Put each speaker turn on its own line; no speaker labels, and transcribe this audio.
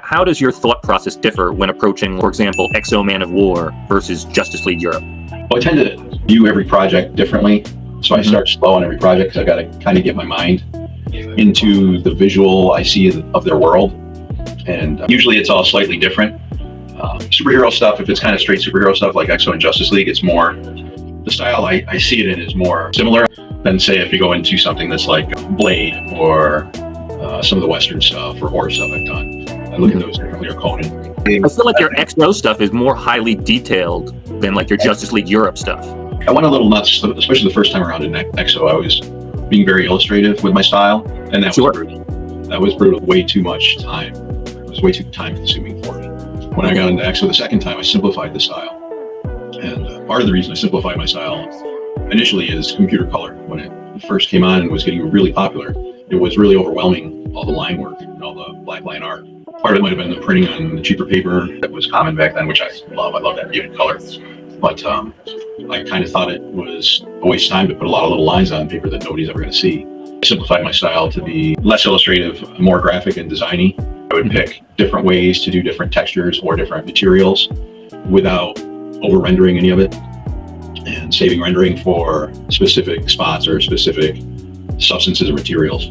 how does your thought process differ when approaching, for example, XO Man of War versus Justice League Europe?
Well, I tend to view every project differently. So I start slow on every project because I got to kind of get my mind into the visual I see of their world. And usually it's all slightly different. Superhero stuff, if it's kind of straight superhero stuff like XO and Justice League, it's more, the style I see it in is more similar than, say, if you go into something that's like Blade or some of the Western stuff or horror stuff I've done. I look at those differently, or Conan.
I feel like your XO stuff is more highly detailed than like your Justice League Europe stuff.
I went a little nuts, especially the first time around in XO. I was being very illustrative with my style, and that was brutal. That was brutal. Way too much time. It was way too time consuming for me. When I got into XO the second time, I simplified the style. And part of the reason I simplified my style initially is computer color. When it first came on and was getting really popular, it was really overwhelming, all the line work and all the black line art. Part of it might have been the printing on the cheaper paper that was common back then, which I love. I love that muted color. But I kind of thought it was a waste of time to put a lot of little lines on paper that nobody's ever going to see. I simplified my style to be less illustrative, more graphic and designy. I would pick different ways to do different textures or different materials without over-rendering any of it, and saving rendering for specific spots or specific substances or materials.